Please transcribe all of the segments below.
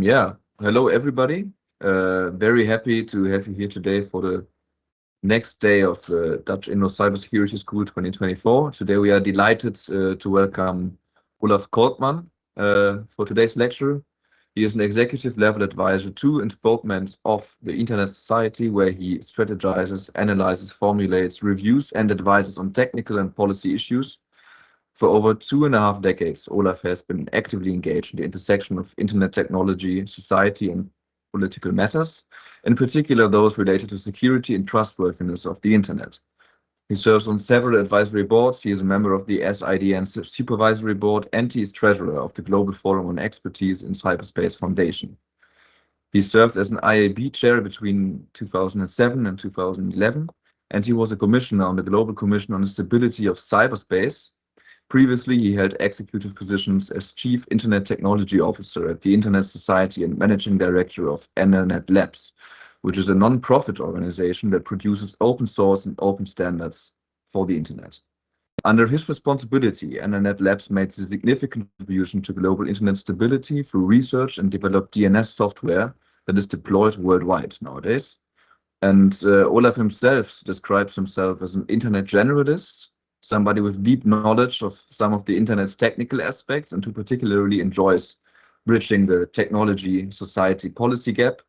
Yeah, hello everybody. Very happy to have you here today for the next day of Dutch Inno Cybersecurity School 2024. Today we are delighted to welcome Olaf Kolkman for today's lecture. He is an executive level advisor to and spokesman of the Internet Society, where he strategizes, analyzes, formulates, reviews, and advises on technical and policy issues. For over 2.5 decades, Olaf has been actively engaged in the intersection of internet technology, society, and political matters, in particular those related to security and trustworthiness of the internet. He serves on several advisory boards. He is a member of the SIDN Supervisory Board, and he is treasurer of the Global Forum on Expertise in Cyberspace Foundation. He served as an IAB chair between 2007 and 2011, and he was a commissioner on the Global Commission on the Stability of Cyberspace. Previously, he held executive positions as Chief Internet Technology Officer at the Internet Society and Managing Director of EnerNet Labs, which is a non-profit organization that produces open source and open standards for the Internet. Under his responsibility, EnerNet Labs made a significant contribution to global Internet stability through research and developed DNS software that is deployed worldwide nowadays. And Olaf himself describes himself as an Internet generalist, somebody with deep knowledge of some of the Internet's technical aspects, and who particularly enjoys bridging the technology society policy gap.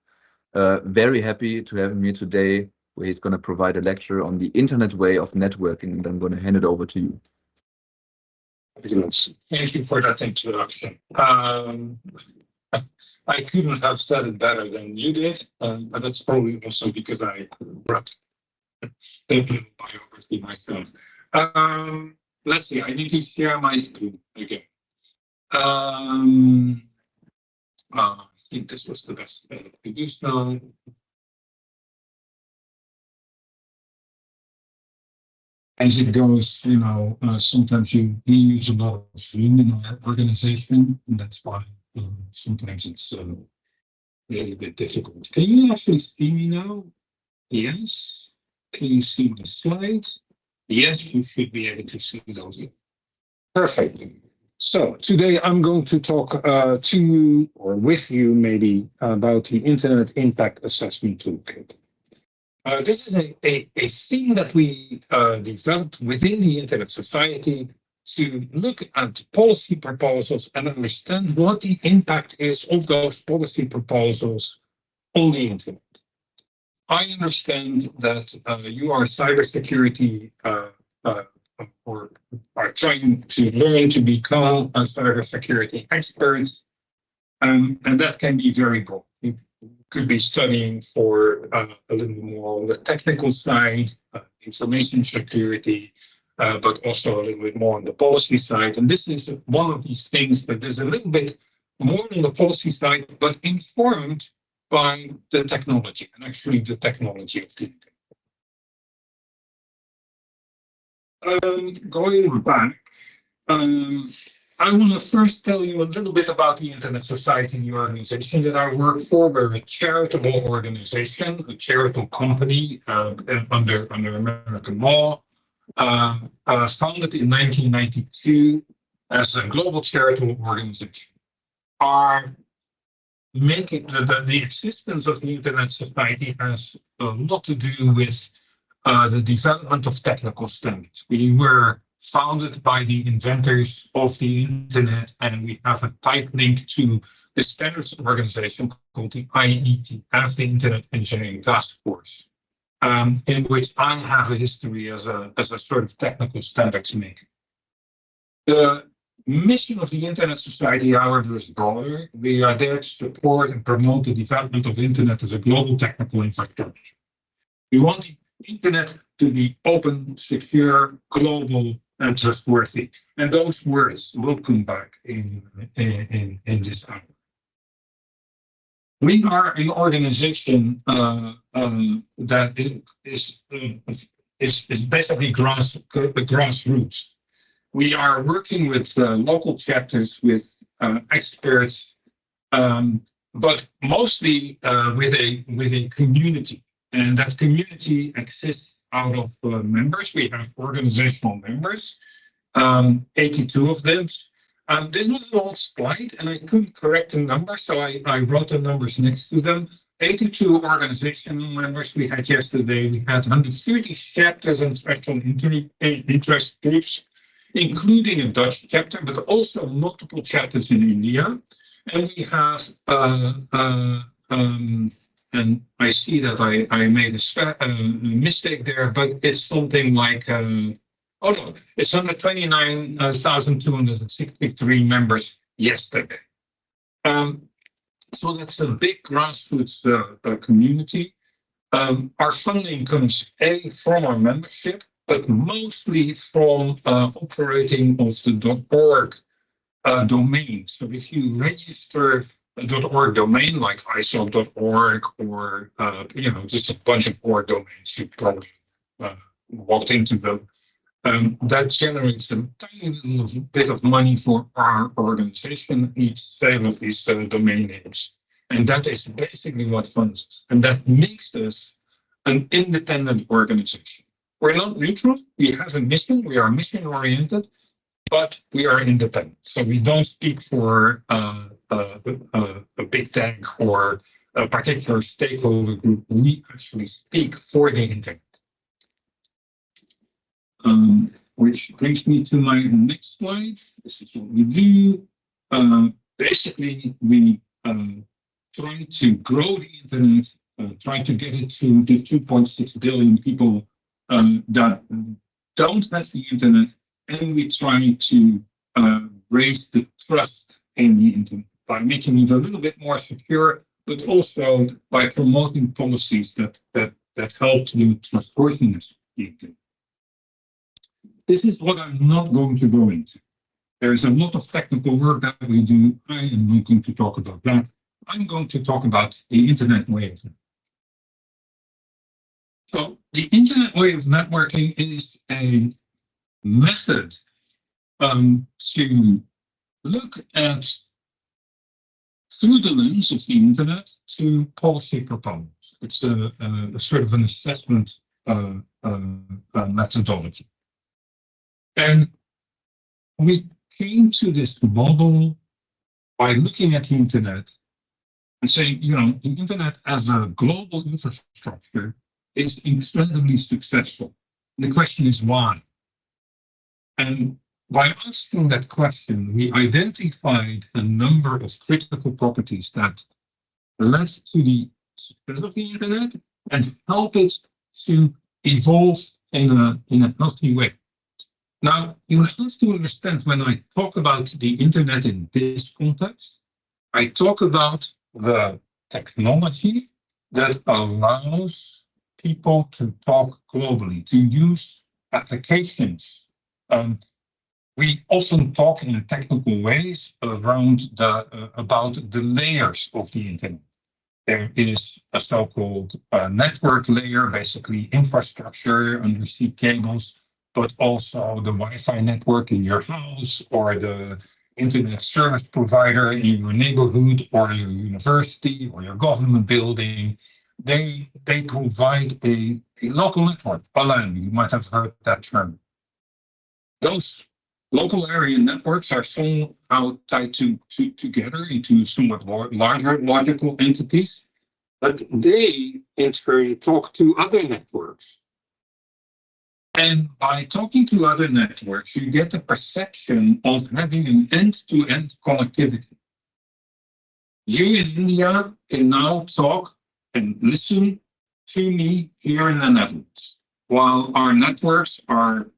Very happy to have him here today, where he's going to provide a lecture on the Internet way of networking, and I'm going to hand it over to you. Thank you for that introduction. I couldn't have said it better than you did, but that's probably also because I wrote a biography myself. Let's see, I need to share my screen again. I think this was the best to do so. As it goes, sometimes you use a lot of Zoom in our organization, and that's why sometimes it's a little bit difficult. Can you actually see me now? Yes. Can you see the slides? Yes, you should be able to see those. Perfect. So today I'm going to talk to you, or with you maybe, about the Internet Impact Assessment Toolkit. This is a thing that we developed within the Internet Society to look at policy proposals and understand what the impact is of those policy proposals on the Internet. I understand that you are cybersecurity or are trying to learn to become a cybersecurity expert, and that can be very broad. You could be studying for a little more on the technical side, information security, but also a little bit more on the policy side. And this is one of these things that is a little bit more on the policy side, but informed by the technology, and actually the technology of the Internet. Going back, I want to first tell you a little bit about the Internet Society, the organization that I work for. We're a charitable organization, a charitable company under American law, founded in 1992 as a global charitable organization. Our making the existence of the Internet Society has a lot to do with the development of technical standards. We were founded by the inventors of the Internet, and we have a tight link to the standards organization called the IETF, the Internet Engineering Task Force, in which I have a history as a sort of technical standards maker. The mission of the Internet Society, however, is broader. We are there to support and promote the development of Internet as a global technical infrastructure. We want the Internet to be open, secure, global, and trustworthy. And those words will come back in this hour. We are an organization that is basically grassroots. We are working with local chapters, with experts, but mostly with a community, and that community exists out of members. We have organizational members, 82 of them, This was an old slide, and I couldn't correct the number, so I wrote the numbers next to them. 82 organizational members we had yesterday. We had 130 chapters and special interest groups, including a Dutch chapter, but also multiple chapters in India. And we have, and I see that I made a mistake there, but it's something like, oh no, it's 129,263 members yesterday. So that's a big grassroots community. Our funding comes from our membership, but mostly from operating of the .org domain. So if you register a .org domain like iso.org or just a bunch of org domains, you probably walked into them. That generates a tiny little bit of money for our organization, each sale of these domain names. And that is basically what funds us. And that makes us an independent organization. We're not neutral. We have a mission. We are mission oriented, but we are independent. So we don't speak for a big tech or a particular stakeholder group. We actually speak for the internet. Which brings me to my next slide. This is what we do. Basically, we try to grow the internet, try to get it to the 2.6 billion people that don't have the internet, and we try to raise the trust in the internet by making it a little bit more secure, but also by promoting policies that help the trustworthiness of the internet. This is what I'm not going to go into. There is a lot of technical work that we do. I am not going to talk about that. I'm going to talk about the internet way of networking. So the internet way of networking is a method to look at, through the lens of the internet, to policy proposals. It's a sort of an assessment methodology. And we came to this model by looking at the internet and saying, the internet as a global infrastructure is incredibly successful. And the question is why? And by asking that question, we identified a number of critical properties that led to the success of the internet and help it to evolve in a healthy way. Now, you have to understand, when I talk about the internet in this context, I talk about the technology that allows people to talk globally, to use applications. We often talk in technical ways around about the layers of the internet. There is a so-called network layer, basically infrastructure, undersea cables, but also the Wi-Fi network in your house or the internet service provider in your neighborhood or your university or your government building. They provide a local network. LAN, you might have heard that term. Those local area networks are somehow tied together into somewhat larger logical entities, but they in turn talk to other networks. And by talking to other networks, you get the perception of having an end-to-end connectivity. You in India can now talk and listen to me here in the Netherlands, while our networks are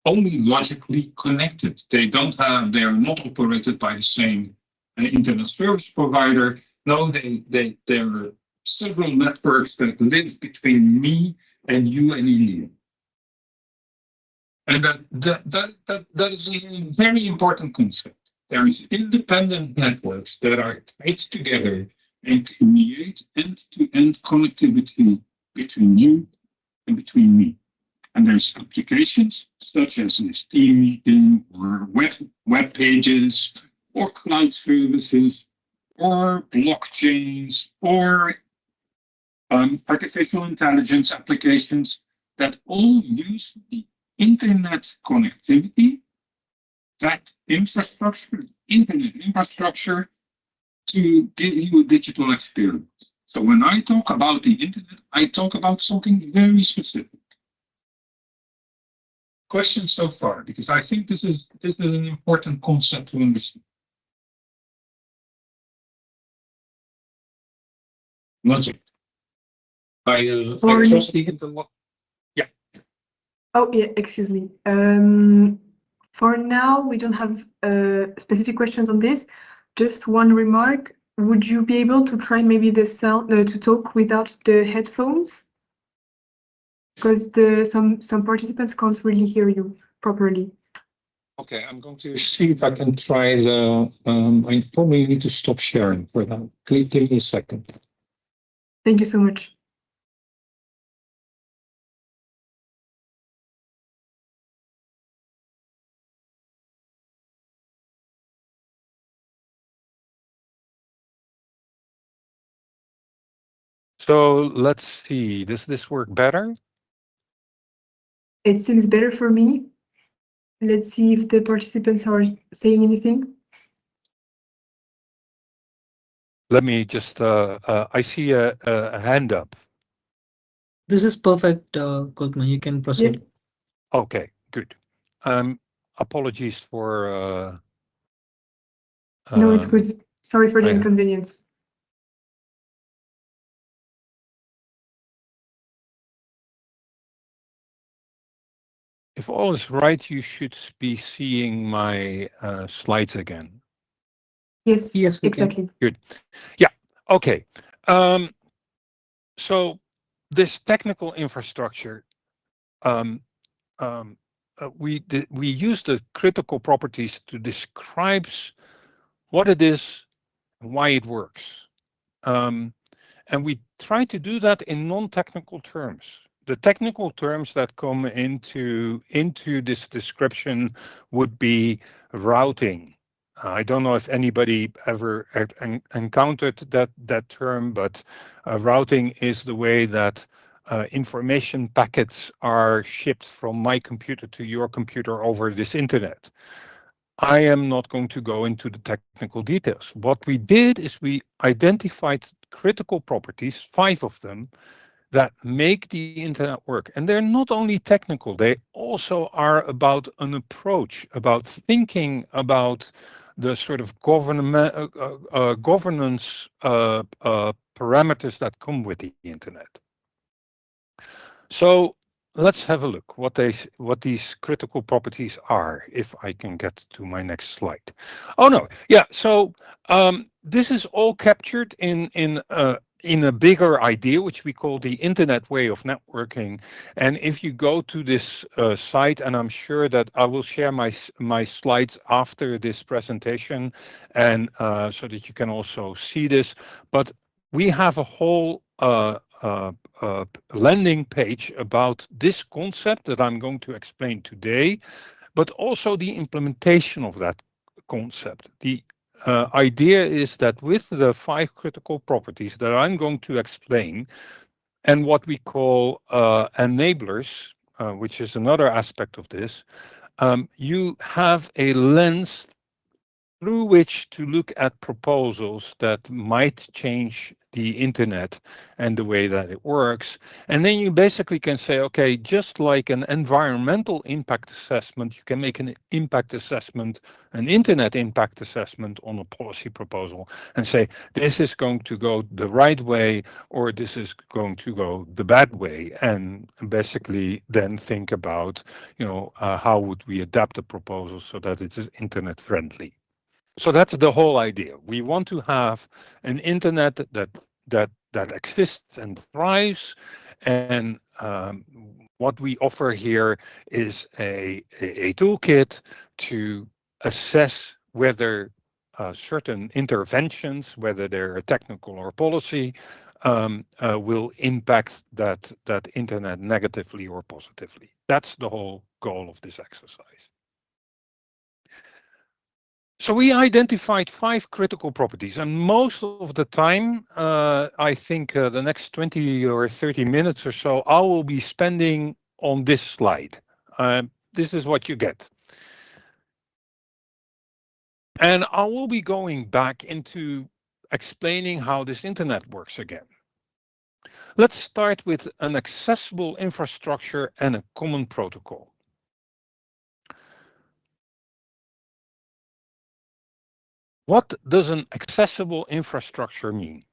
only logically connected. They are not operated by the same internet service provider. No, there are several networks that live between me and you in India. And that is a very important concept. There is independent networks that are tied together and create end-to-end connectivity between you and between me. And there's applications such as this team meeting or web pages or cloud services or blockchains or artificial intelligence applications that all use the internet connectivity that infrastructure, internet infrastructure, to give you a digital experience. So when I talk about the internet, I talk about something very specific. Questions so far? Because I think this is an important concept to understand. Logic. I trust the interlock. Yeah. Oh, yeah, excuse me. For now, we don't have specific questions on this. Just one remark. Would you be able to try maybe the sound to talk without the headphones? Because some participants can't really hear you properly. Okay, I'm going to see if I can try the. I probably need to stop sharing for that. Give me a second. Thank you so much. So let's see, does this work better? It seems better for me. Let's see if the participants are saying anything. Let me just, I see a hand up. This is perfect, Koopman. You can proceed. Yep. Okay, good. Apologies for. No, it's good. Sorry for the I- inconvenience. If all is right, you should be seeing my slides again. Yes, Yes, we can. exactly. Good. Yeah. Okay. So this technical infrastructure, we use the critical properties to describe what it is, and why it works, and we try to do that in non-technical terms. The technical terms that come into this description would be routing. I don't know if anybody ever encountered that term, but routing is the way that information packets are shipped from my computer to your computer over this internet. I am not going to go into the technical details. What we did is we identified critical properties, 5 of them, that make the internet work. And they're not only technical, they also are about an approach, about thinking about the sort of governance parameters that come with the internet. So let's have a look what these critical properties are, if I can get to my next slide. Oh no, yeah. So this is all captured in a bigger idea, which we call the Internet way of networking. And if you go to this site, and I'm sure that I will share my slides after this presentation, and so that you can also see this. But we have a whole landing page about this concept that I'm going to explain today, but also the implementation of that concept. The idea is that with the 5 critical properties that I'm going to explain, and what we call enablers, which is another aspect of this, you have a lens through which to look at proposals that might change the internet and the way that it works. And then you basically can say, okay, just like an environmental impact assessment, you can make an impact assessment, an internet impact assessment on a policy proposal and say, this is going to go the right way, or this is going to go the bad way. And basically then think about, how would we adapt the proposal so that it is internet friendly. So that's the whole idea. We want to have an internet that exists and thrives, and what we offer here is a toolkit to assess whether certain interventions, whether they're technical or policy, will impact that internet negatively or positively. That's the whole goal of this exercise. So we identified 5 critical properties, and most of the time, I think the next 20 or 30 minutes or so, I will be spending on this slide. This is what you get. And I will be going back into explaining how this internet works again. Let's start with an accessible infrastructure and a common protocol. What does an accessible infrastructure mean?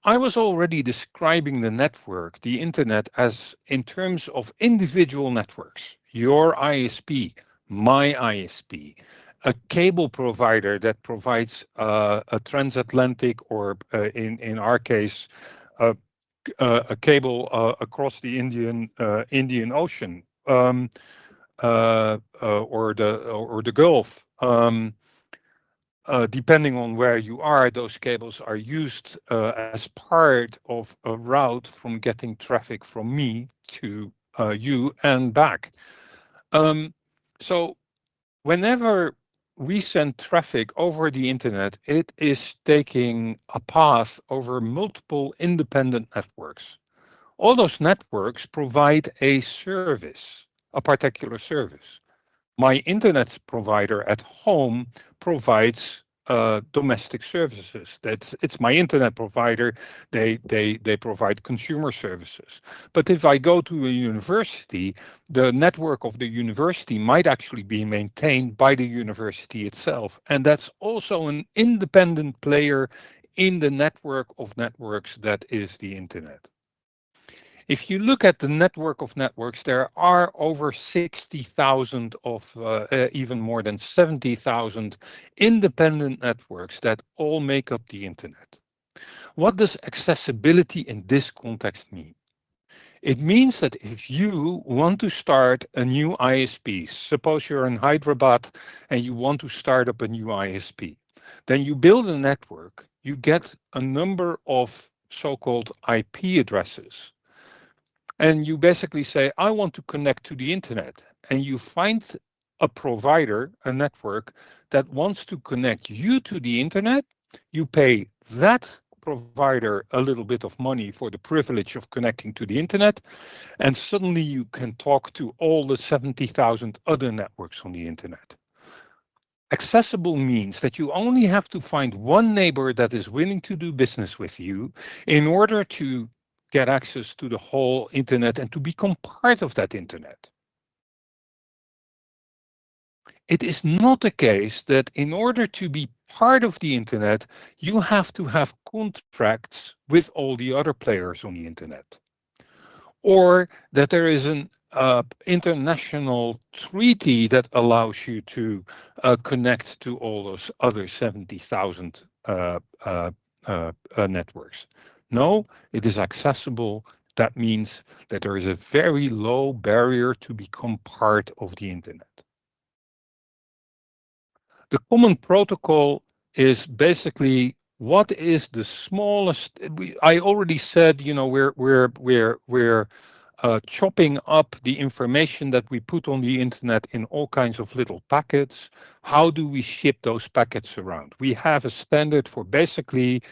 I was already describing the network, the internet, as in terms of individual networks. Your ISP, my ISP, a cable provider that provides a transatlantic, or in our case, a cable across the Indian Ocean, or the Gulf. Depending on where you are, those cables are used as part of a route from getting traffic from me to you and back. So whenever we send traffic over the internet, it is taking a path over multiple independent networks. All those networks provide a service, a particular service. My internet provider at home provides domestic services. It's my internet provider. They provide consumer services. But if I go to a university, the network of the university might actually be maintained by the university itself, and that's also an independent player in the network of networks that is the internet. If you look at the network of networks, there are over 60,000 of even more than 70,000 independent networks that all make up the internet. What does accessibility in this context mean? It means that if you want to start a new ISP, suppose you're in Hyderabad and you want to start up a new ISP, then you build a network, you get a number of so-called IP addresses. And you basically say, I want to connect to the internet. And you find a provider, a network that wants to connect you to the internet. You pay that provider a little bit of money for the privilege of connecting to the internet. And suddenly you can talk to all the 70,000 other networks on the internet. Accessible means that you only have to find one neighbor that is willing to do business with you in order to get access to the whole internet and to become part of that internet. It is not the case that in order to be part of the internet, you have to have contracts with all the other players on the internet, or that there is an international treaty that allows you to connect to all those other 70,000 networks. No, it is accessible. That means that there is a very low barrier to become part of the internet. The common protocol is basically what is the smallest. I already said, you know, we're chopping up the information that we put on the internet in all kinds of little packets. How do we ship those packets around? We have a standard for basically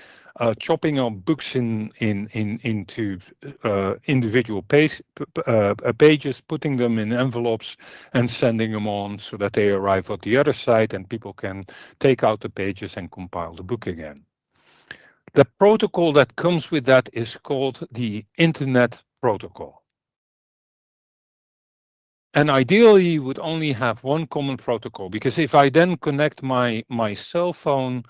chopping up books into individual pages, putting them in envelopes and sending them on so that they arrive at the other side and people can take out the pages and compile the book again. The protocol that comes with that is called the Internet Protocol. And ideally, you would only have one common protocol, because if I then connect my cell phone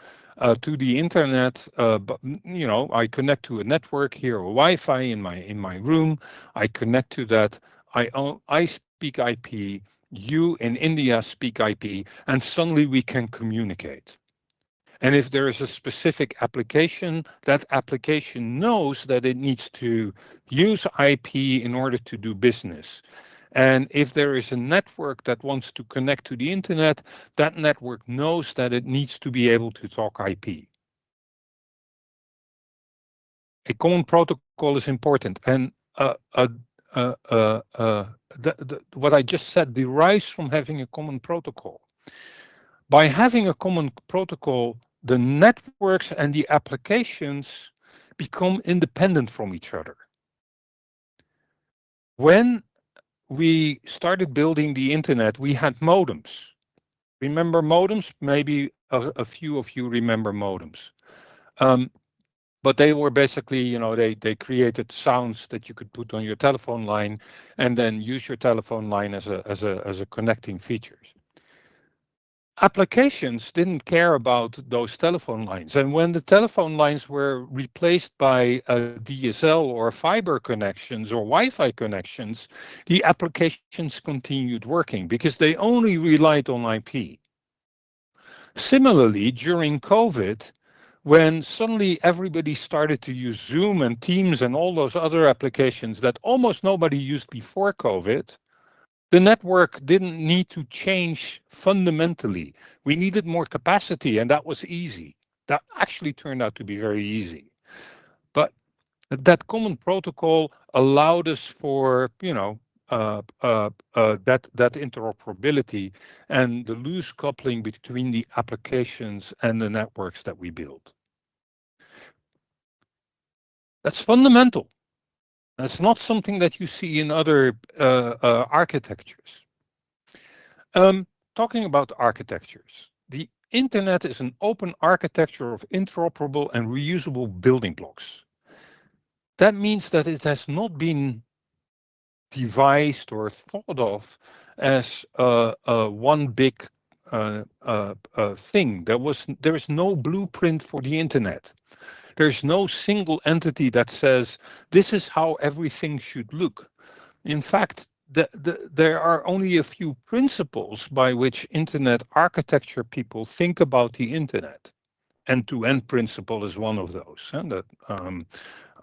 to the internet, but you know, I connect to a network here, or Wi-Fi in my room, I connect to that. I speak IP, you in India speak IP, and suddenly we can communicate. And if there is a specific application, that application knows that it needs to use IP in order to do business. And if there is a network that wants to connect to the internet, that network knows that it needs to be able to talk IP. A common protocol is important. And what I just said derives from having a common protocol. By having a common protocol, the networks and the applications become independent from each other. When we started building the internet, we had modems. Remember modems? Maybe a few of you remember modems. But they were basically, you know, they created sounds that you could put on your telephone line and then use your telephone line as a connecting features. Applications didn't care about those telephone lines. And when the telephone lines were replaced by DSL or fiber connections or Wi-Fi connections, the applications continued working because they only relied on IP. Similarly, during COVID, when suddenly everybody started to use Zoom and Teams and all those other applications that almost nobody used before COVID, the network didn't need to change fundamentally. We needed more capacity, and that was easy. That actually turned out to be very easy. But that common protocol allowed us for, you know, that interoperability and the loose coupling between the applications and the networks that we build. That's fundamental. That's not something that you see in other architectures. Talking about architectures, the internet is an open architecture of interoperable and reusable building blocks. That means that it has not been devised or thought of as one big thing. There is no blueprint for the internet. There's no single entity that says this is how everything should look. In fact, there are only a few principles by which internet architecture people think about the internet. End-to-end principle is one of those. And that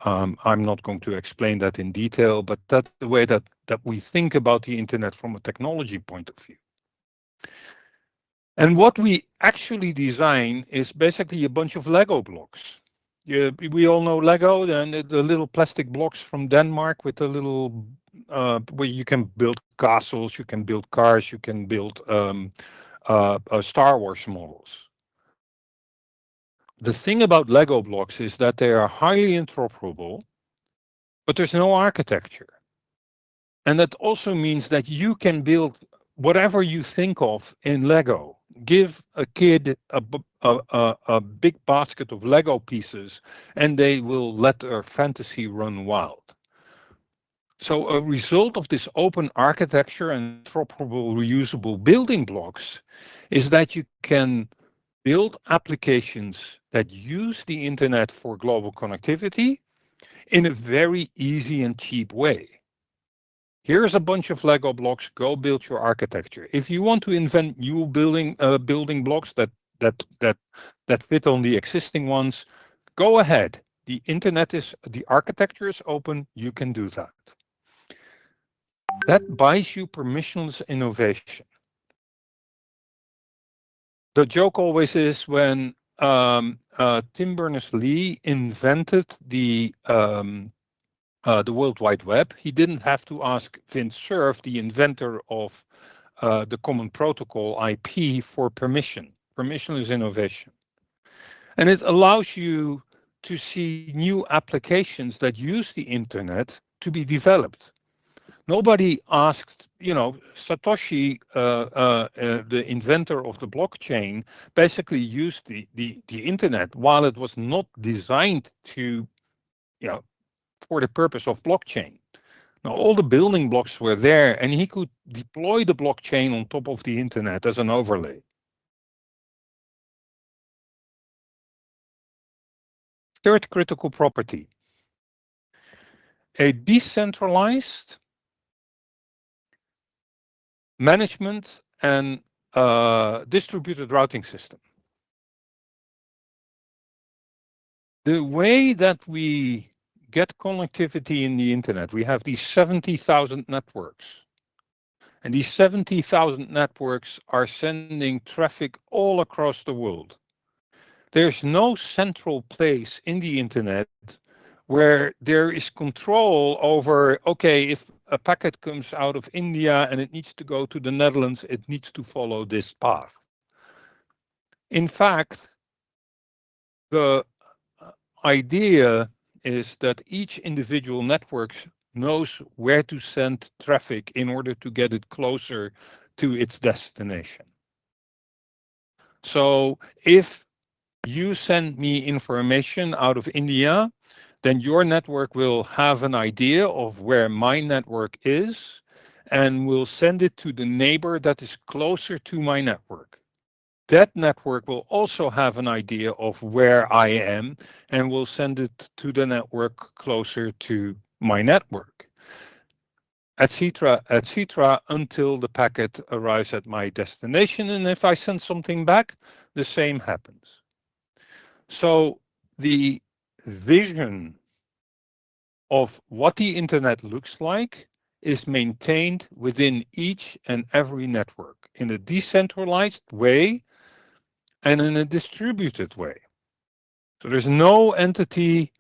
I'm not going to explain that in detail, but that's the way that we think about the internet from a technology point of view. And what we actually design is basically a bunch of Lego blocks. We all know Lego, and the little plastic blocks from Denmark with the little, where you can build castles, you can build cars, you can build Star Wars models. The thing about Lego blocks is that they are highly interoperable, but there's no architecture. And that also means that you can build whatever you think of in Lego. Give a kid a big basket of Lego pieces and they will let their fantasy run wild. So a result of this open architecture and interoperable reusable building blocks is that you can build applications that use the internet for global connectivity in a very easy and cheap way. Here's a bunch of Lego blocks, go build your architecture. If you want to invent new building blocks that fit on the existing ones, go ahead. The architecture is open, you can do that. That buys you permissionless innovation. The joke always is when Tim Berners-Lee invented the World Wide Web, he didn't have to ask Vint Cerf, the inventor of the Common Protocol IP, for permission. Permissionless innovation. And it allows you to see new applications that use the internet to be developed. Nobody asked, you know, Satoshi, the inventor of the blockchain, basically used the internet while it was not designed to, you know, for the purpose of blockchain. Now, all the building blocks were there, and he could deploy the blockchain on top of the internet as an overlay. Third critical property. A decentralized management and distributed routing system. The way that we get connectivity in the internet, we have these 70,000 networks. And these 70,000 networks are sending traffic all across the world. There's no central place in the internet where there is control over, okay, if a packet comes out of India and it needs to go to the Netherlands, it needs to follow this path. In fact, the idea is that each individual network knows where to send traffic in order to get it closer to its destination. So if you send me information out of India, then your network will have an idea of where my network is and will send it to the neighbor that is closer to my network. That network will also have an idea of where I am and will send it to the network closer to my network, etc., etc., until the packet arrives at my destination. And if I send something back, the same happens. So the vision of what the internet looks like is maintained within each and every network in a decentralized way and in a distributed way. So there's no entity,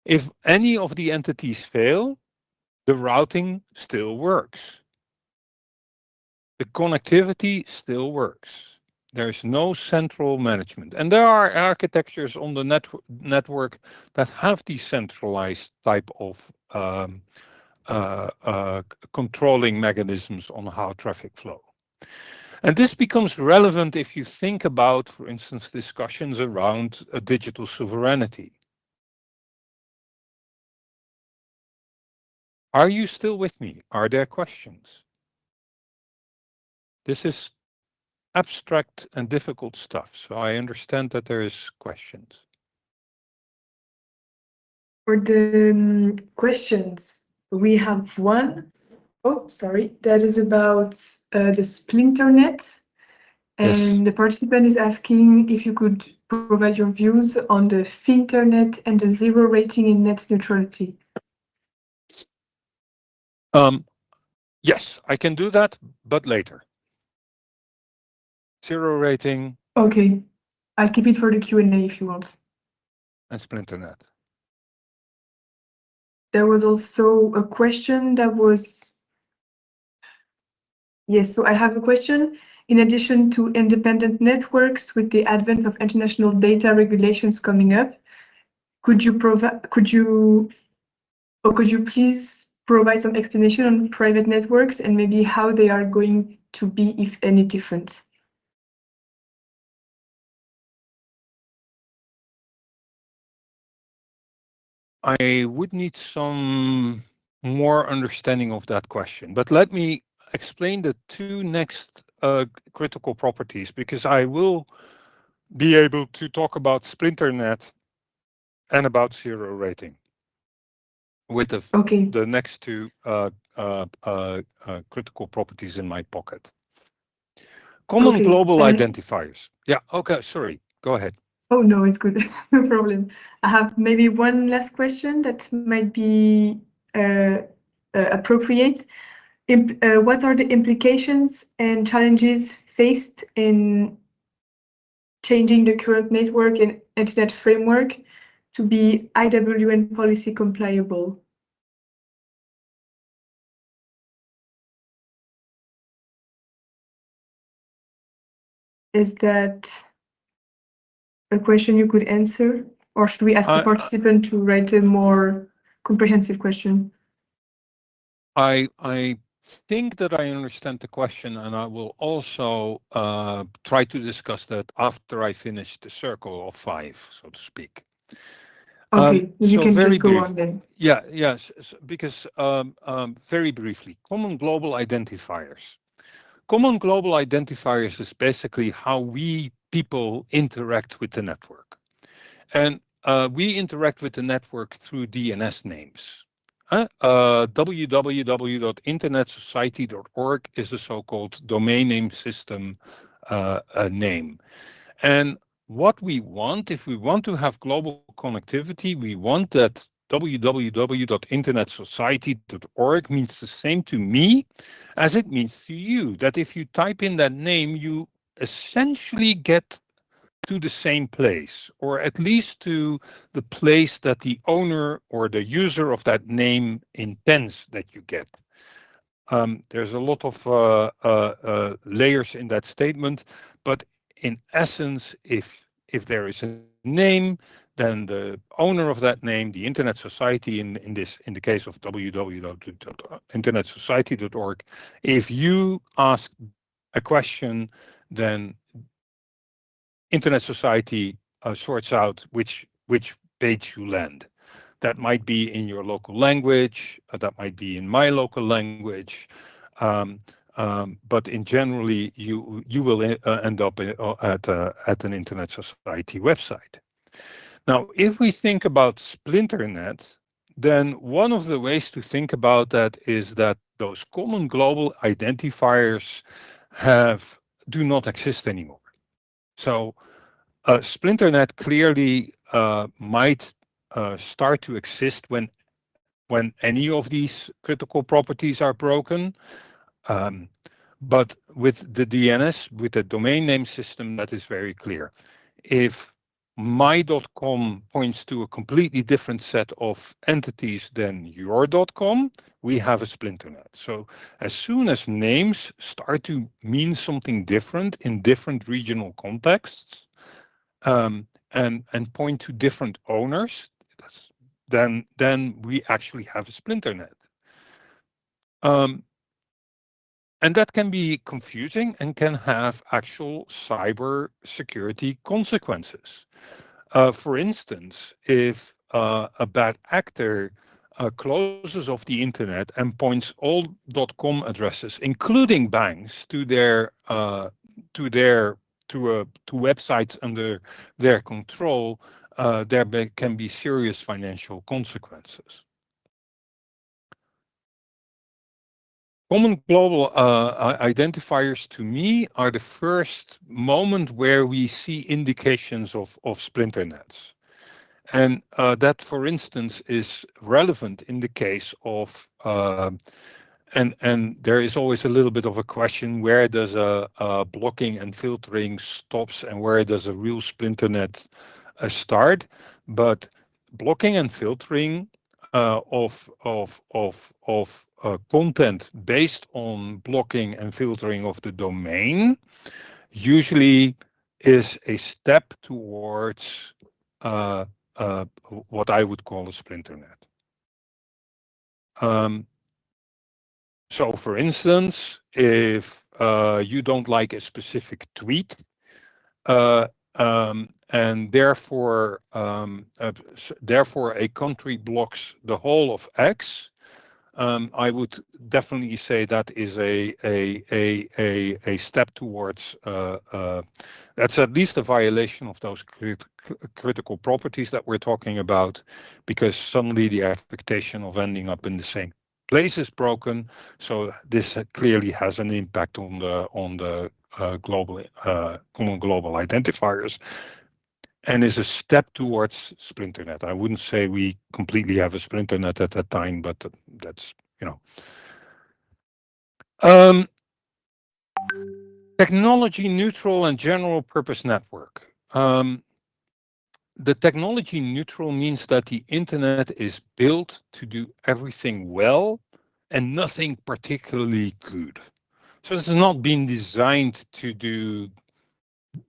if any of the entities fail, the routing still works. The connectivity still works. There's no central management. And there are architectures on the network that have decentralized type of controlling mechanisms on how traffic flow. And this becomes relevant if you think about, for instance, discussions around digital sovereignty. Are you still with me? Are there questions? This is abstract and difficult stuff, so I understand that there is questions. For the questions, we have one. Oh, sorry. That is about the Splinternet. And Yes. the participant is asking if you could provide your views on the Finternet and the zero rating in net neutrality. Yes, I can do that, but later. Zero rating Okay, I'll keep it for the Q&A if you want. and Splinternet. There was also a question that was... Yes, so I have a question. In addition to independent networks, with the advent of international data regulations coming up, could you please provide some explanation on private networks and maybe how they are going to be, if any, different? I would need some more understanding of that question, but let me explain the two next critical properties, because I will be able to talk about Splinternet and about zero rating with the next two critical properties in my pocket. Common global identifiers. Yeah, okay, sorry, go ahead. Oh, no, it's good. No problem. I have maybe one last question that might be appropriate. What are the implications and challenges faced in changing the current network and internet framework to be IWN policy compliable? Is that a question you could answer, or should we ask the participant to write a more comprehensive question? I think that I understand the question, and I will also try to discuss that after I finish the circle of five, so to speak. Okay, you so can very just go brief. on then. Yeah, yes, because very briefly, common global identifiers. Common global identifiers is basically how we people interact with the network. And we interact with the network through DNS names. www.internetsociety.org is a so-called domain name system name. And what we want, if we want to have global connectivity, we want that www.internetsociety.org means the same to me as it means to you. That if you type in that name, you essentially get to the same place, or at least to the place that the owner or the user of that name intends that you get. There's a lot of layers in that statement, but in essence, if there is a name, then the owner of that name, the Internet Society, in the case of www.internetsociety.org, if you ask a question, then Internet Society sorts out which page you land. That might be in your local language, that might be in my local language, but in generally you will end up at an Internet Society website. Now, if we think about Splinternet, then one of the ways to think about that is that those common global identifiers do not exist anymore. So Splinternet clearly might start to exist when any of these critical properties are broken. But with the DNS, with the domain name system, that is very clear. If my.com points to a completely different set of entities than your.com, we have a splinternet. So as soon as names start to mean something different in different regional contexts, and point to different owners, then we actually have a splinternet. And that can be confusing and can have actual cyber security consequences. For instance, if a bad actor closes off the internet and points all .com addresses, including banks, to websites under their control, there can be serious financial consequences. Common global identifiers, to me, are the first moment where we see indications of splinternets. And that, for instance, is relevant in the case of, and there is always a little bit of a question, where does a blocking and filtering stops and where does a real splinternet start? But blocking and filtering of content based on blocking and filtering of the domain usually is a step towards what I would call a splinternet. So for instance, if you don't like a specific tweet, and therefore a country blocks the whole of X, I would definitely say that is a step towards that's at least a violation of those critical properties that we're talking about, because suddenly the expectation of ending up in the same place is broken. So this clearly has an impact on the global common global identifiers, and is a step towards splinternet. I wouldn't say we completely have a splinternet at that time, but that's, technology neutral and general purpose network. The technology neutral means that the internet is built to do everything well and nothing particularly good. So it's not been designed to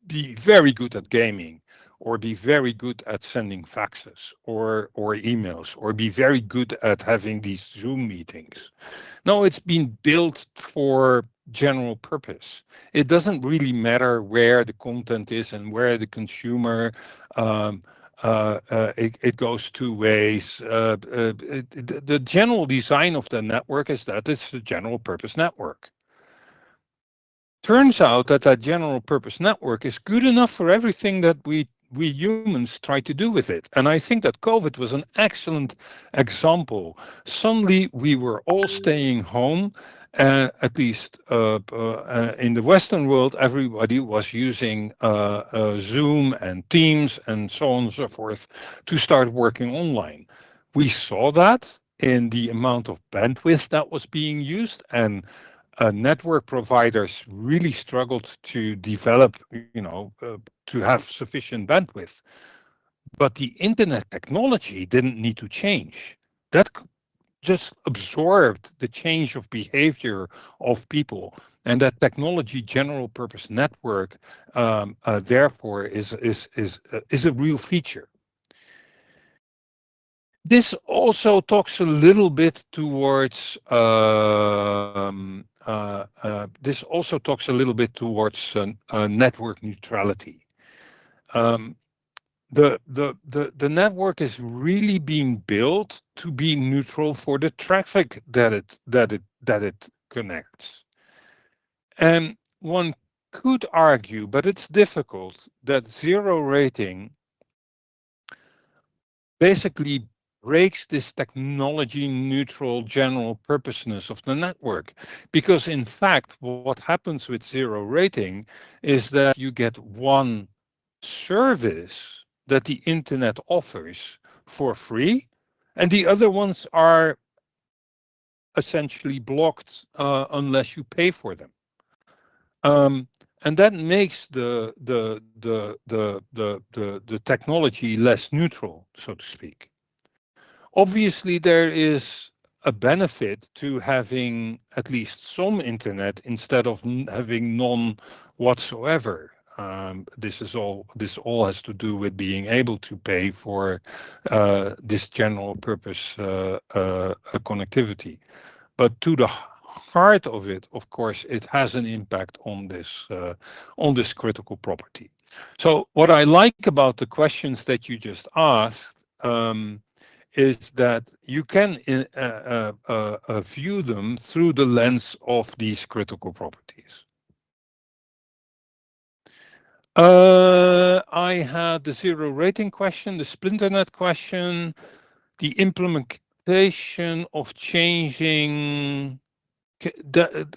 be very good at gaming, or be very good at sending faxes or emails, or be very good at having these Zoom meetings. No, it's been built for general purpose. It doesn't really matter where the content is and where the consumer, it goes two ways. The general design of the network is that it's a general purpose network. Turns out that general purpose network is good enough for everything that we humans try to do with it. And I think that COVID was an excellent example. Suddenly we were all staying home, at least in the Western world, everybody was using Zoom and Teams and so on and so forth to start working online. We saw that in the amount of bandwidth that was being used, and network providers really struggled to develop, to have sufficient bandwidth. But the internet technology didn't need to change. That just absorbed the change of behavior of people. And that technology general purpose network, therefore, is a real feature. This also talks a little bit towards network neutrality. the network is really being built to be neutral for the traffic that it connects. And one could argue, but it's difficult, that zero rating basically breaks this technology neutral general purposeness of the network. Because in fact, what happens with zero rating is that you get one service that the internet offers for free, and the other ones are essentially blocked unless you pay for them. And that makes the technology less neutral, so to speak. Obviously, there is a benefit to having at least some internet instead of having none whatsoever. This all has to do with being able to pay for this general purpose connectivity. But to the heart of it, of course, it has an impact on this critical property. So what I like about the questions that you just asked is that you can view them through the lens of these critical properties. I had the zero rating question, the splinternet question, the implementation of changing.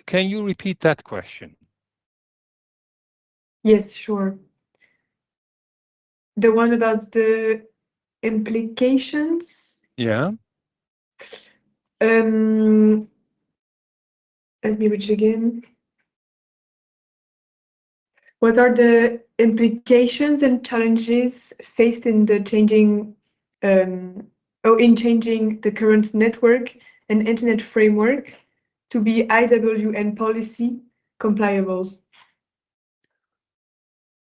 Can you repeat that question? Yes, sure. The one about the implications. Yeah. Let me read it again. What are the implications and challenges faced in the changing the current network and internet framework to be IWN policy compliable?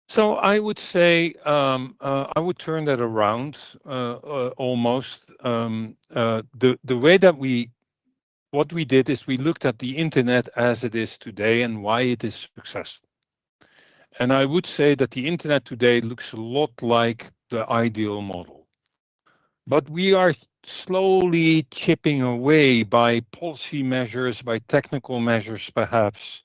So I would say I would turn that around almost. The way that what we did is we looked at the internet as it is today and why it is successful. And I would say that the internet today looks a lot like the ideal model. But we are slowly chipping away by policy measures, by technical measures perhaps,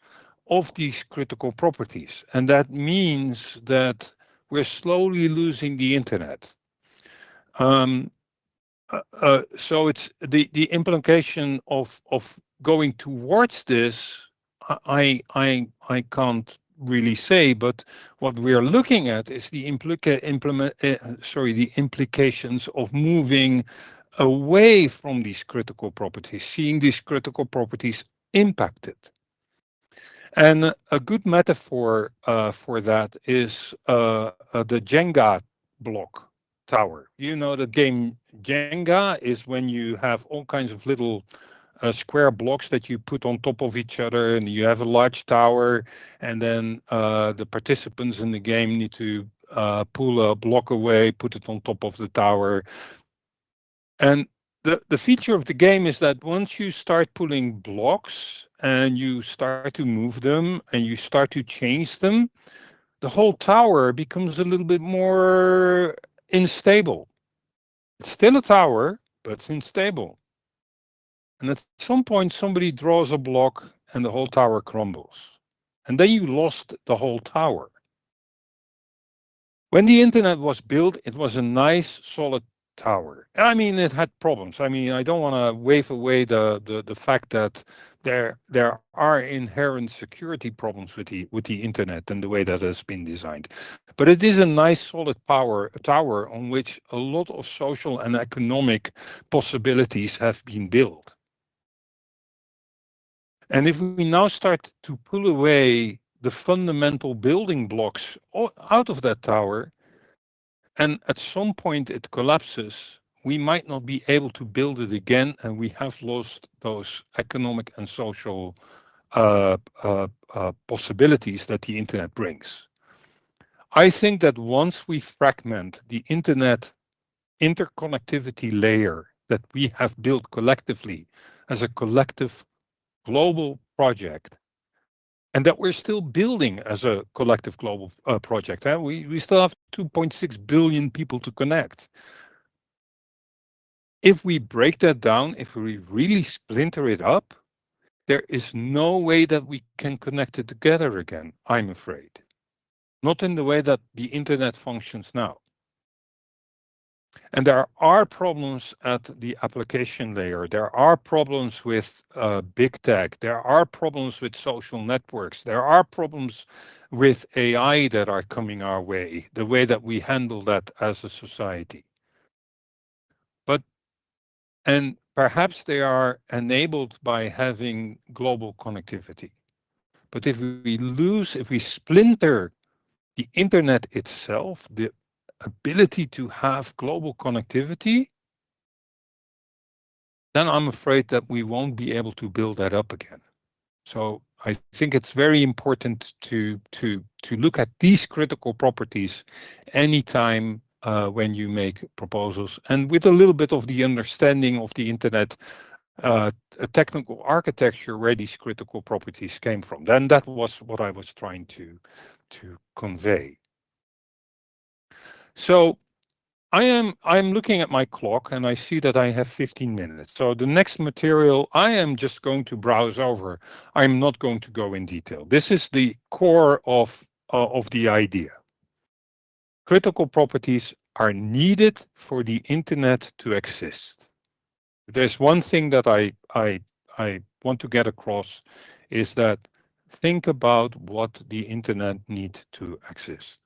of these critical properties. And that means that we're slowly losing the internet. So it's the implication of going towards this, I can't really say, but what we are looking at is the implications of moving away from these critical properties, seeing these critical properties impacted. And a good metaphor for that is the Jenga block tower. You know, the game Jenga is when you have all kinds of little square blocks that you put on top of each other, and you have a large tower, and then the participants in the game need to pull a block away, put it on top of the tower. And the feature of the game is that once you start pulling blocks and you start to move them and you start to change them, the whole tower becomes a little bit more unstable. It's still a tower, but it's unstable. And at some point, somebody draws a block and the whole tower crumbles. And then you lost the whole tower. When the internet was built, it was a nice, solid tower. I mean, it had problems. I mean, I don't want to wave away the fact that there are inherent security problems with the internet and the way that it's been designed. But it is a nice, solid tower on which a lot of social and economic possibilities have been built. And if we now start to pull away the fundamental building blocks out of that tower, and at some point it collapses, we might not be able to build it again, and we have lost those economic and social possibilities that the internet brings. I think that once we fragment the internet interconnectivity layer that we have built collectively as a collective global project, and that we're still building as a collective global project. We still have 2.6 billion people to connect. If we break that down, if we really splinter it up, there is no way that we can connect it together again, I'm afraid. Not in the way that the internet functions now. And there are problems at the application layer. There are problems with big tech. There are problems with social networks. There are problems with AI that are coming our way, the way that we handle that as a society. And perhaps they are enabled by having global connectivity. But if we splinter the internet itself, the ability to have global connectivity, then I'm afraid that we won't be able to build that up again. So I think it's very important to look at these critical properties anytime when you make proposals, and with a little bit of the understanding of the internet a technical architecture where these critical properties came from. Then that was what I was trying to convey. So I'm looking at my clock and I see that I have 15 minutes. So the next material I am just going to browse over. I'm not going to go in detail. This is the core of the idea. Critical properties are needed for the internet to exist. There's one thing that I want to get across is that think about what the internet needs to exist.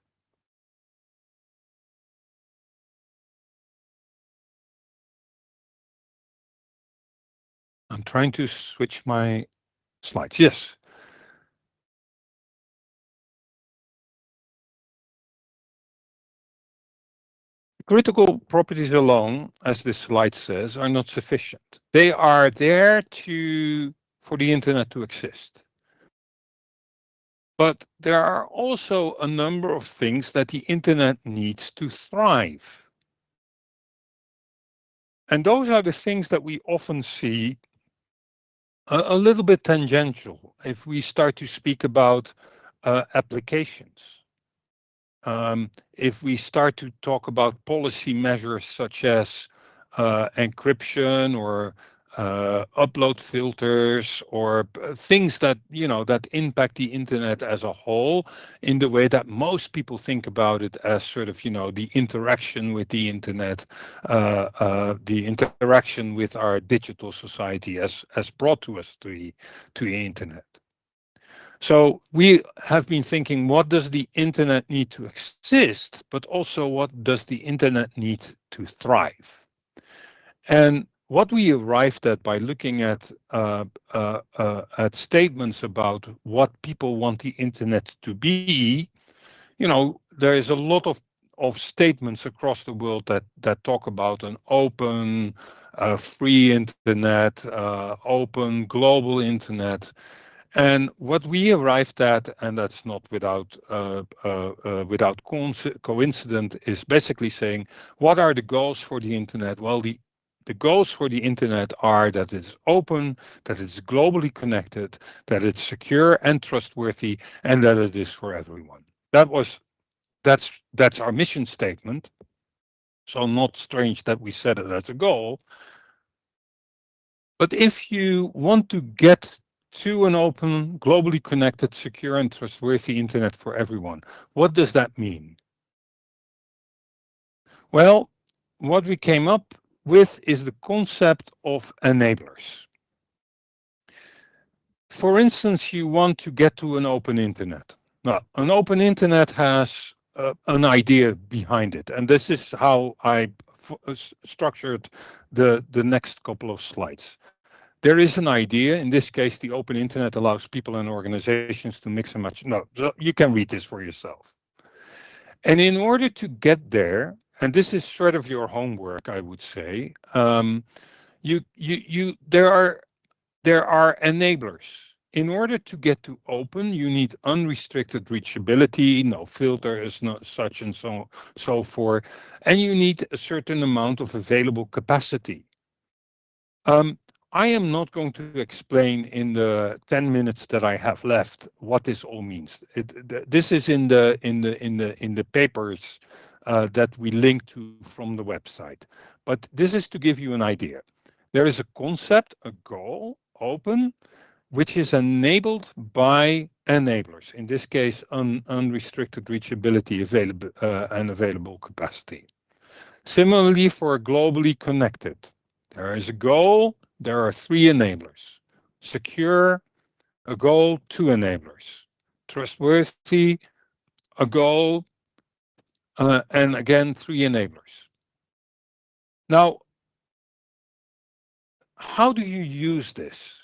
I'm trying to switch my slides. Yes. Critical properties alone, as this slide says, are not sufficient. They are there for the internet to exist. But there are also a number of things that the internet needs to thrive. And those are the things that we often see a little bit tangential if we start to speak about applications. If we start to talk about policy measures such as encryption or upload filters or things that that impact the internet as a whole in the way that most people think about it as sort of the interaction with the internet, the interaction with our digital society as brought to us to the internet. So we have been thinking, what does the internet need to exist, but also what does the internet need to thrive? And what we arrived at by looking at statements about what people want the internet to be, there is a lot of statements across the world that talk about an open, free internet, open global internet. And what we arrived at, and that's not without coincidence, is basically saying, what are the goals for the internet? Well, the goals for the internet are that it's open, that it's globally connected, that it's secure and trustworthy, and that it is for everyone. That's our mission statement. So not strange that we set it as a goal. But if you want to get to an open, globally connected, secure and trustworthy internet for everyone, what does that mean? Well, what we came up with is the concept of enablers. For instance, you want to get to an open internet. Now, an open internet has an idea behind it, and this is how I structured the next couple of slides. There is an idea. In this case, the open internet allows people and organizations to mix and match. No, so you can read this for yourself. And in order to get there, and this is sort of your homework, I would say, there are enablers. In order to get to open, you need unrestricted reachability, no filters, no such and so forth, and you need a certain amount of available capacity. I am not going to explain in the 10 minutes that I have left what this all means. This is in the papers that we link to from the website. But this is to give you an idea. There is a concept, a goal, open, which is enabled by enablers. In this case, unrestricted reachability and available capacity. Similarly, for globally connected, there is a goal. There are 3 enablers. Secure, a goal, 2 enablers. Trustworthy, a goal, and again, 3 enablers. Now, how do you use this?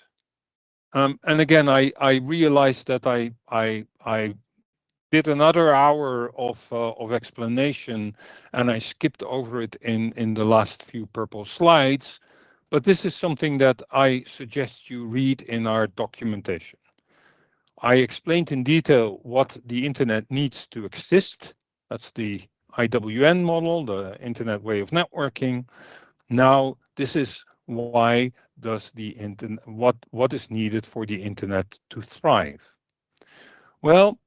And again, I realized that I did another hour of explanation, and I skipped over it in the last few purple slides. But this is something that I suggest you read in our documentation. I explained in detail what the internet needs to exist. That's the IWN model, the internet way of networking. Now, this is why does the internet, what is needed for the internet to thrive? Well,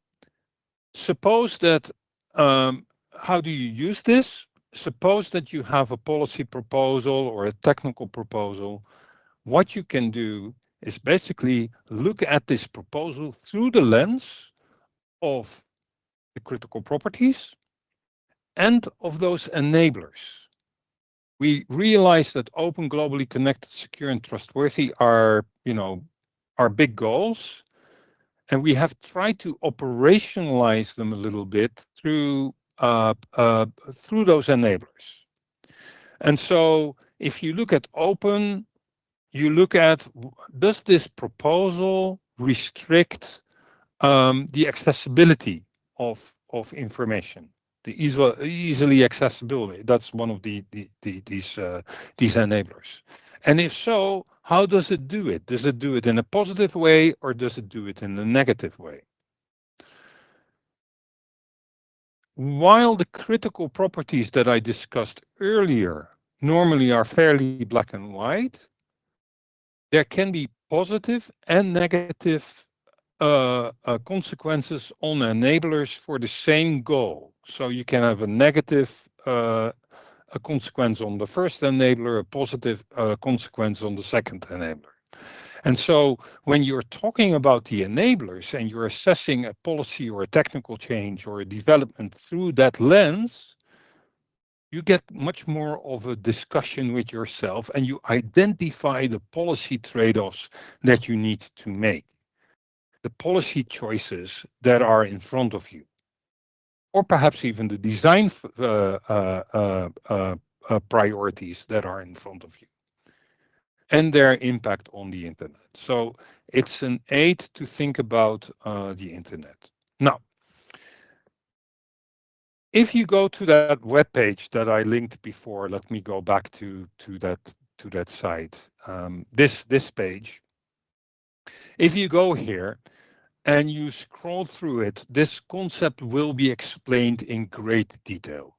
suppose that, how do you use this? Suppose that you have a policy proposal or a technical proposal. What you can do is basically look at this proposal through the lens of the critical properties and of those enablers. We realize that open, globally connected, secure, and trustworthy are, are big goals. And we have tried to operationalize them a little bit through those enablers. And so if you look at open, you look at, does this proposal restrict the accessibility of information, the easily accessibility? That's one of these enablers. And if so, how does it do it? Does it do it in a positive way, or does it do it in a negative way? While the critical properties that I discussed earlier normally are fairly black and white, there can be positive and negative consequences on enablers for the same goal. So you can have a negative a consequence on the first enabler, a positive consequence on the second enabler. And so when you're talking about the enablers and you're assessing a policy or a technical change or a development through that lens, you get much more of a discussion with yourself and you identify the policy trade-offs that you need to make, the policy choices that are in front of you, or perhaps even the design priorities that are in front of you, and their impact on the internet. So it's an aid to think about the internet. Now, if you go to that web page that I linked before, let me go back to that site. This page. If you go here and you scroll through it, this concept will be explained in great detail.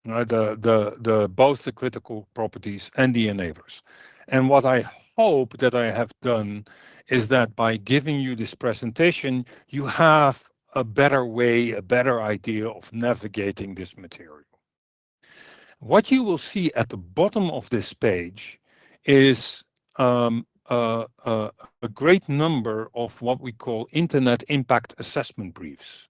Both the critical properties and the enablers. And what I hope that I have done is that by giving you this presentation, you have a better way, a better idea of navigating this material. What you will see at the bottom of this page is a great number of what we call Internet Impact Assessment briefs.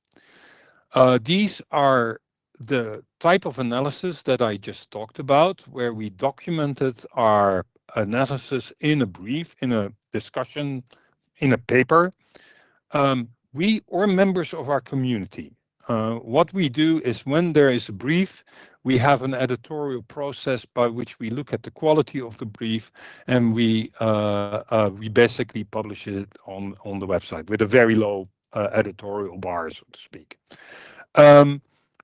These are the type of analysis that I just talked about, where we documented our analysis in a brief, in a discussion, in a paper. We or members of our community, what we do is when there is a brief, we have an editorial process by which we look at the quality of the brief, and we basically publish it on the website with a very low editorial bar, so to speak.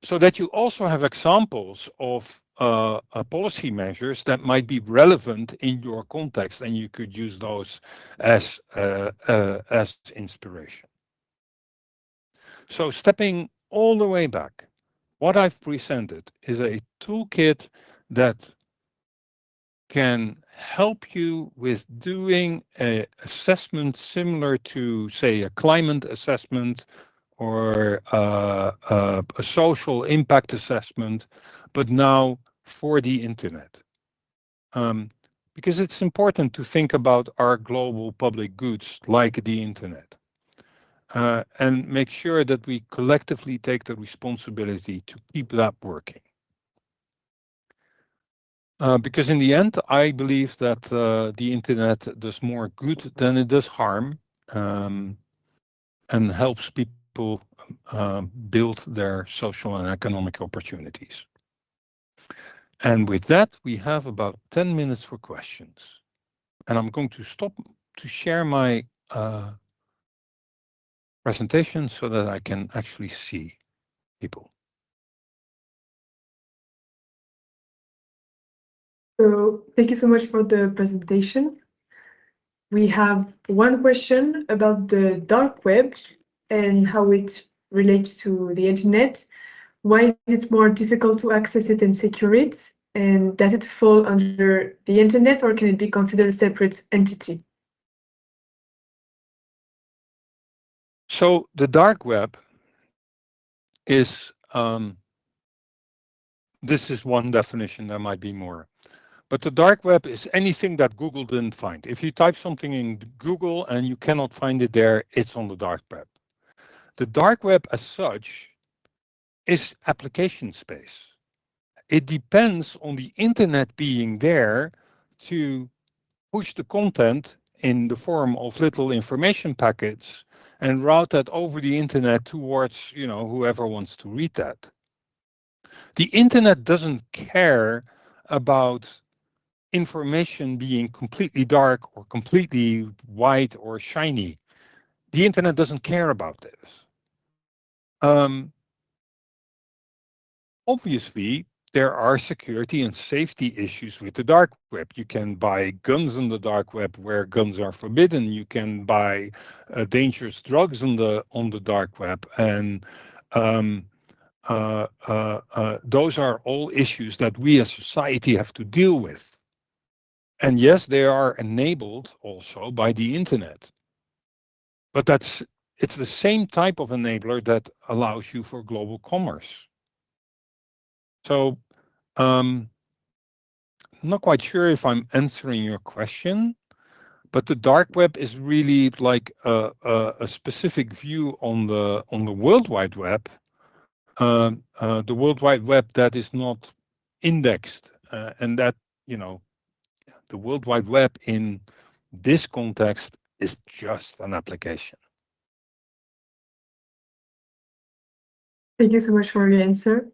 So that you also have examples of policy measures that might be relevant in your context, and you could use those as inspiration. So stepping all the way back, what I've presented is a toolkit that can help you with doing an assessment similar to, say, a climate assessment or a social impact assessment, but now for the internet. Because it's important to think about our global public goods like the internet. And make sure that we collectively take the responsibility to keep that working. Because in the end, I believe that the internet does more good than it does harm, and helps people build their social and economic opportunities. And with that, we have about 10 minutes for questions. And I'm going to stop to share my presentation so that I can actually see people. So thank you so much for the presentation. We have one question about the dark web and how it relates to the internet. Why is it more difficult to access it and secure it? And does it fall under the internet or can it be considered a separate entity? So the dark web is, this is one definition, there might be more. But the dark web is anything that Google didn't find. If you type something in Google and you cannot find it there, it's on the dark web. The dark web as such is application space. It depends on the internet being there to push the content in the form of little information packets and route that over the internet towards, whoever wants to read that. The internet doesn't care about information being completely dark or completely white or shiny. The internet doesn't care about this. Obviously, there are security and safety issues with the dark web. You can buy guns on the dark web where guns are forbidden. You can buy dangerous drugs on the dark web, and those are all issues that we as society have to deal with. And yes, they are enabled also by the internet. But it's the same type of enabler that allows you for global commerce. So I'm not quite sure if I'm answering your question, but the dark web is really like a specific view on the World Wide Web, the World Wide Web that is not indexed, and that, the World Wide Web in this context is just an application. Thank you so much for your answer.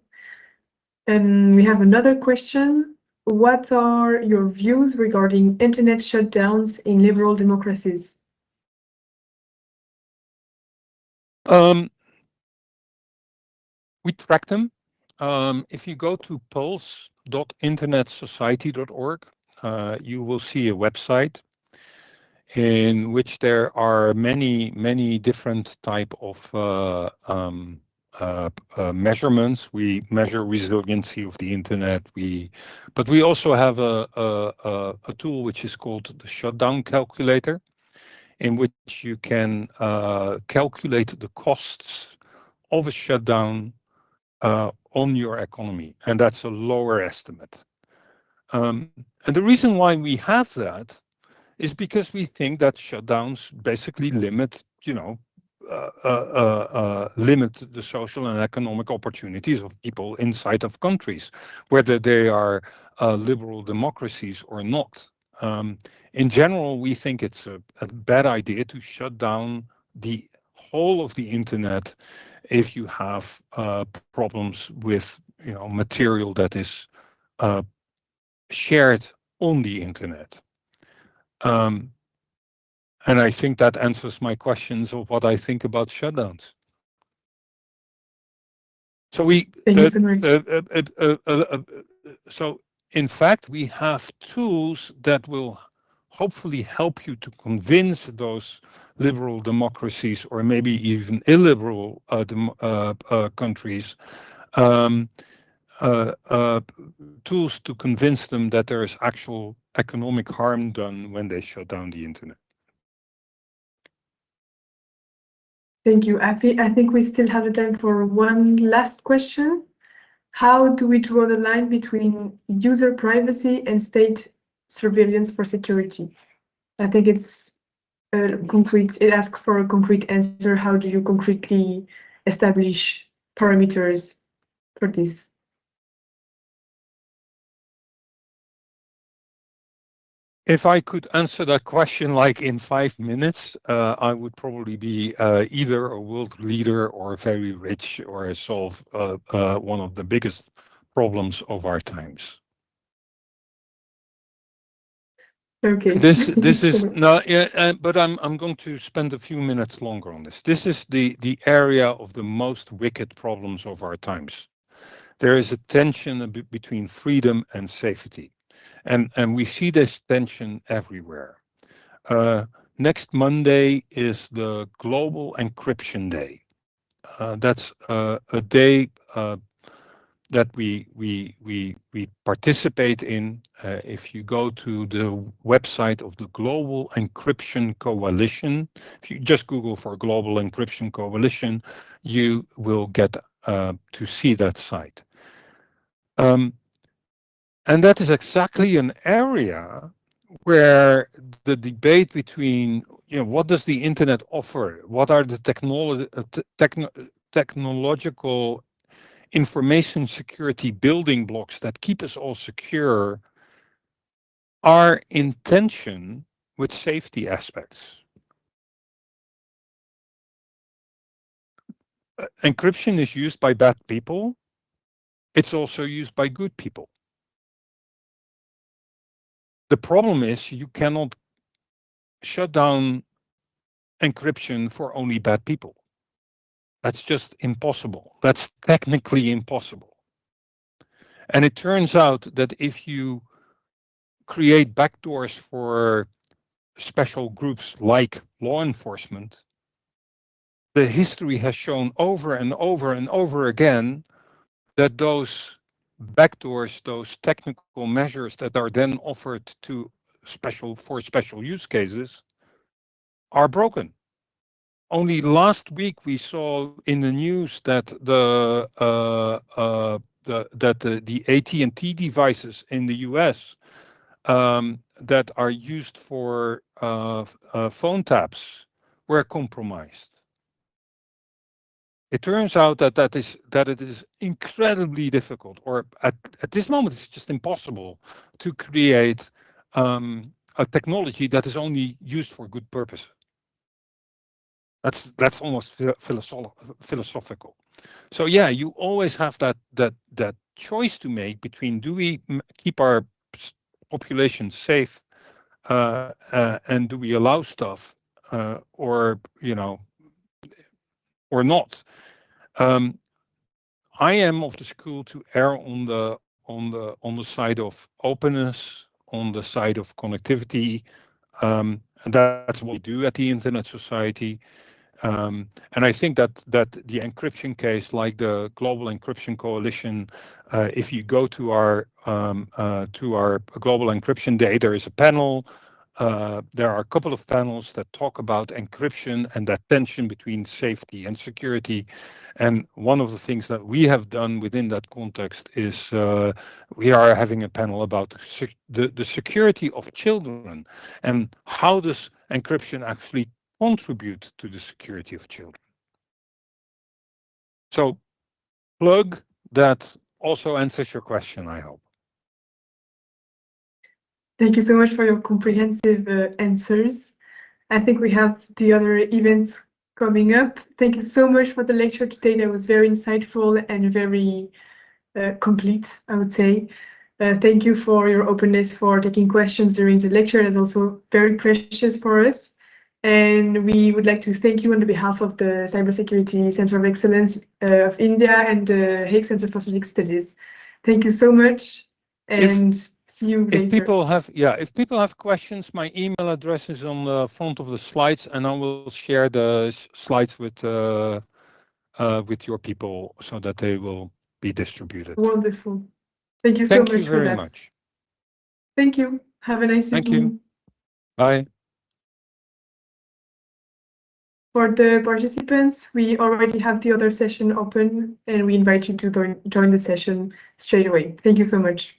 And we have another question. What are your views regarding internet shutdowns in liberal democracies? We track them. If you go to pulse.internetsociety.org, you will see a website in which there are many different type of measurements. We measure resiliency of the internet. But we also have a tool which is called the shutdown calculator, in which you can calculate the costs of a shutdown on your economy, and that's a lower estimate. And the reason why we have that is because we think that shutdowns basically limit, limit the social and economic opportunities of people inside of countries, whether they are liberal democracies or not. In general, we think it's a bad idea to shut down the whole of the internet if you have problems with material that is shared on the internet. And I think that answers my questions of what I think about shutdowns. So so in fact, we have tools that will hopefully help you to convince those liberal democracies or maybe even illiberal countries, tools to convince them that there is actual economic harm done when they shut down the internet. Thank you. I think we still have the time for one last question. How do we draw the line between user privacy and state surveillance for security? I think it's concrete. It asks for a concrete answer. How do you concretely establish parameters for this? If I could answer that question like in 5 minutes, I would probably be either a world leader or very rich or solve one of the biggest problems of our times. Okay. This is no, yeah, but I'm going to spend a few minutes longer on this. This is the area of the most wicked problems of our times. There is a tension between freedom and safety. And we see this tension everywhere. Next Monday is the Global Encryption Day. That's a day that we participate in. If you go to the website of the Global Encryption Coalition, if you just Google for Global Encryption Coalition, you will get to see that site. And that is exactly an area where the debate between, what does the internet offer? What are the technological information security building blocks that keep us all secure are in tension with safety aspects. Encryption is used by bad people. It's also used by good people. The problem is you cannot shut down encryption for only bad people. That's just impossible. That's technically impossible. And it turns out that if you create backdoors for special groups like law enforcement, the history has shown over and over and over again that those backdoors, those technical measures that are then offered to special use cases are broken. Only last week we saw in the news that the AT&T devices in the US that are used for phone taps were compromised. It turns out that it is incredibly difficult, or at this moment it's just impossible to create a technology that is only used for good purpose. That's almost philosophical. So yeah, you always have that choice to make between, do we keep our population safe and do we allow stuff or not. I am of the school to err on the side of openness, on the side of connectivity, and that's what we do at the Internet Society. And I think that the encryption case, like the Global Encryption Coalition, if you go to our Global Encryption Day, there is a panel. There are a couple of panels that talk about encryption and that tension between safety and security. And one of the things that we have done within that context is we are having a panel about the security of children and how does encryption actually contribute to the security of children. So plug that also answers your question, I hope. Thank you so much for your comprehensive answers. I think we have the other events coming up. Thank you so much for the lecture today. That was very insightful and very complete, I would say. Thank you for your openness for taking questions during the lecture. That's also very precious for us. And we would like to thank you on behalf of the Cybersecurity Center of Excellence of India and the Hague Center for Strategic Studies. Thank you so much, and see you later. If people have questions, my email address is on the front of the slides, and I will share the slides with your people so that they will be distributed. Wonderful. Thank you so much. Thank you very much. Thank you. Have a nice Thank you. evening. Bye. For the participants, we already have the other session open and we invite you to join the session straight away. Thank you so much.